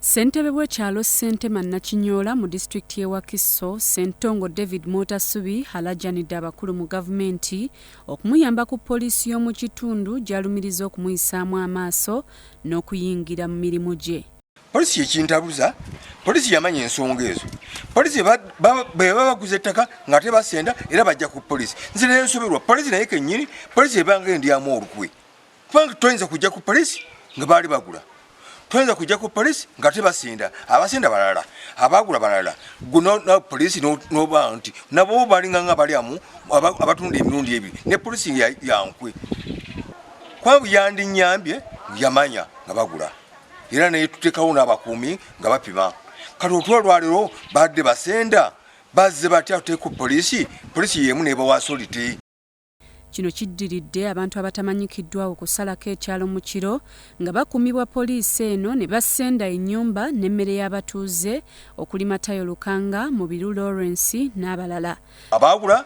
Ssentebe w'ekyalo Ssentema Nakinyola mu disitulikiti y'e Wakiso, Ssentongo David Motasubi alajjanidde abakulu mu gavumenti okumuyamba ku poliisi y'omu kitundu gy'alumiriza okumuyisaamu amaaso n'okuyingira mu mirimu gye. Poliisi ekintabuza, poliisi yamanya ensonga ezo. Poliisi bwe baguze ettaka nga tebasenda era bajja ku poliisi. Nze naye nsoberwa poliisi naye kennyini, poliisi ebanga endyamu olukwe. Kubanga toyinza kujja ku poliisi nga baali bagula. Toyinza kujja ku poliisi nga tebasenda, abasenda balala, abaagula balala. Guna poliisi n'oba nti nabo balinga nga balyamu abatunda emirundi ebiri. Ne poliisi yankwe. Kwa yandinyambye yamanya nga bagula. Era naye tuteekawo n'abakuumi nga bapima. Kati olwaleero badde basenda bazze batya tuteeka ku poliisi y'emu n'ebawa authority. Kino kiddiridde abantu abatamanyikiddwa okusalako ekyalo mu kiro nga bakuumibwa poliisi eno ne basenda ennyumba n'emmere y'abatuuze okuli Matayo Lukanga, Mubiru Lawrence n'abalala. Abaagula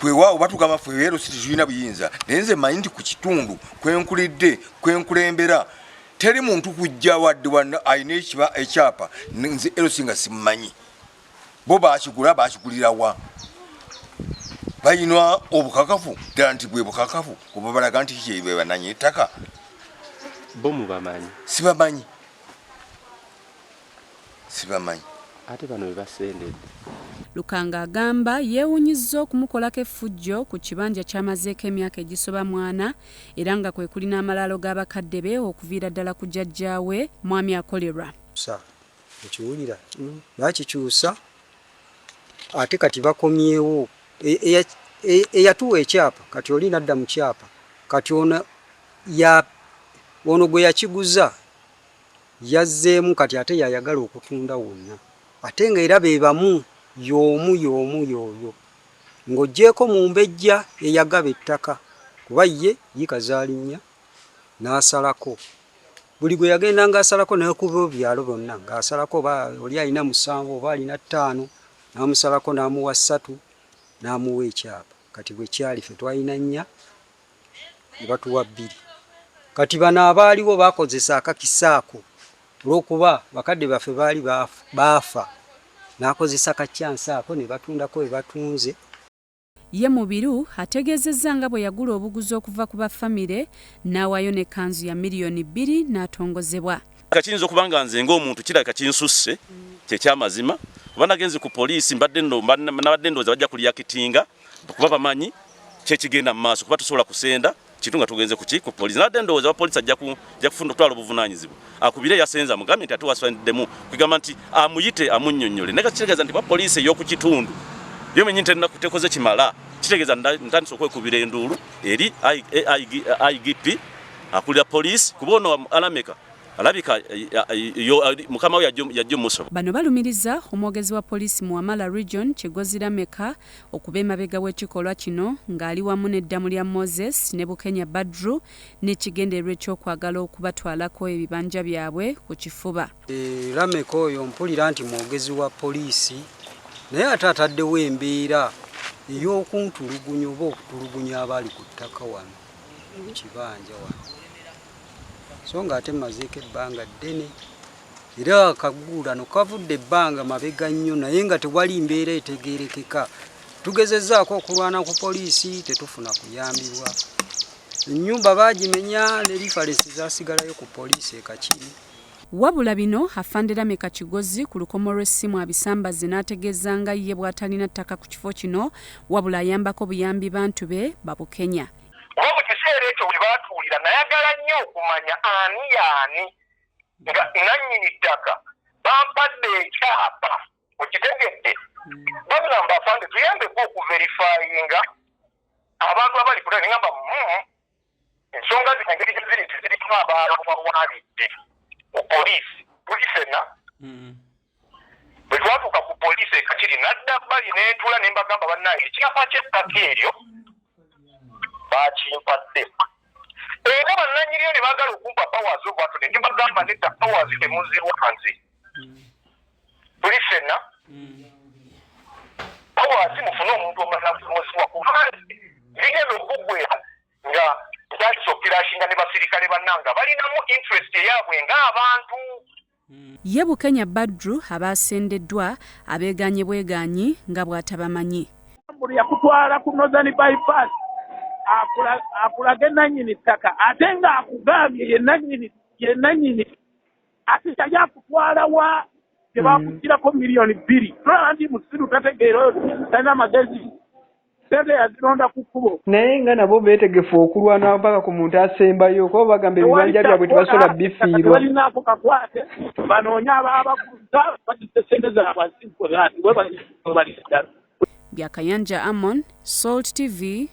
kwewaawo batugamba ffe Erosi tulina buyinza naye nze mmanyi nti ku kitundu kwenkulidde kwenkulembera teri muntu kujja wadde alina ekyapa nze Erosi nga simmanyi. Bo baakigulirawa bayinwa obukakafu ddala nti bwe bukakafu kuba balaga nti kye bananye ettaka. Bo mubamanyi? Sibamanyi. Ate bano we basendedde. Lukanga agamba yeewunyizza okumukolako effujjo ku kibanja ky'amazeeko emyaka egisoba 4 era nga kwe kuli n'amalaalo g'abakadde be okuviira ddala ku jjajjaawe mwami akolerwa. Ekiwulira bakikyusa ate kati bakomyewo eyatuwa ekyapa kati oli nadda mu kyapa kati ono gwe yakiguza yazzeemu kati ate yayagala okutunda wonna ate nga era be bamu y'omu yoyo ng'oggyeko mu mbejja eyagaba ettaka kuba ye yikazaalinya n'asalako buli gwe yagenda ng'asalako naye kuba byalo byonna ng'asalako oli alina 7 oba alina 5 n'amusalako n'amuwa 3 n'amuwa ekyapa kati bwe kyali ffe twalina 4 ne batuwa 2 kati bano abaaliwo bakozesa akakisaako olw'okuba bakadde baffe baali baafa n'akozesa kacyansaako ne batundako we batunze. Ye Mubiru ategeezezza nga bwe yagula obuguzi okuva ku bafamire n'awaayo n'ekkanzu ya miliyoni 2 n'atongozebwa. Kiyinza okuba nga nze ng'omuntu kirabika kinsusse kyekyamazima kuba nagenze ku poliisi nabadde ndowooza bajja kuliyakitinga kuba bamanyi kyekigenda mu maaso kuba tusobola kusenda kitu nga tugenze ku poliisi nabadde ndowooza abapoliisi ajja kufuna okutwala obuvunaanyizibwa akubire yasenza mugambe nti atuwasandiddemu kwigamba nti amuyite amunnyonnyole naye kitegeeza nti bapoliisi ey'oku kitundu yomenyi nti tekoze kimala kitegeeza ntandise okwekubira enduulu eri IGP akulira poliisi kuba ono alameka alabika mukama we yajja musobo. Bano balumiriza omwogezi wa poliisi mu Wamala Region Kigozi Lameka okuba emabega w'ekikolwa kino ng'ali wamu n'eddamu lya Moses ne Bukenya Badru n'ekigendererwa ekyokwagala okubatwalako ebibanja byabwe ku kifuba. Lameka oyo mpulira nti mwogezi wa poliisi naye ate ataddewo embeera ey'okuntulugunya oba okutulugunya abaali ku ttaka wano mu kibanja wano. So nga ate mazeeko ebbanga ddene era akaguulano kavudde ebbanga mabega nnyo naye nga tewali mbeera etegeerekeka. Tugezezzaako okulwana ku poliisi tetufuna kuyambibwa. Ennyumba baagimenya ne lifalensi zaasigalayo ku poliisi ekakiri. Wabula bino Afande Lameka Kigozi ku lukomo lw'essimu abisambaze n'ategeeza nga ye bw'atalina ttaka ku kifo kino wabula ayambako buyambi bantu be Babukenya. Mu kiseera ekyo bwe baatuulira nayagala nnyo okumanya ani yaani nga nannyini ttaka bampadde ekyapa okitegedde bagamba Afande tuyambeko okuverifayinga abantu abali kulala ngamba ensonga zino engeri gye ziri tiziriko abalawalidde ku poliisi tuli ffenna bwe twatuuka ku poliisi ekakiri nadda bali neetula ne mbagamba bannaye ekyapa ky'ettaka eryo bakimpadde era bannanyiriyo ne baagala okumpa powers obwato ne bagamba nedda powers temuzirwa nze tuli ffenna powers mufune omuntu omanamuziwa kubanga bigenda okuggwera nga ntandise okirashinga ne basirikale bannanga balinamu interest eyaabwe ng'abantu Ye Bukenya Badru abasendeddwa abeeganye bweganyi nga bw'atabamanyi. Buli yakutwala ku Northern bypass akulaga ennannyini ttaka ate nga akugambye ye nnannyini ate yali akutwala wa gye baakugirako $2,000,000 tolaba nti musiru tategeera oyo talina magezi sente yazironda ku kkubo naye nga nabo beetegefu okulwana mpaka ku muntu asembayo kuba bagamba ebibanja byabwe tebasobola bifiirwa balinaako kakwate banoonye ababaguza bazise sente zaabwe azinkwe bali ddala. Byakayanja Amon, Salt TV.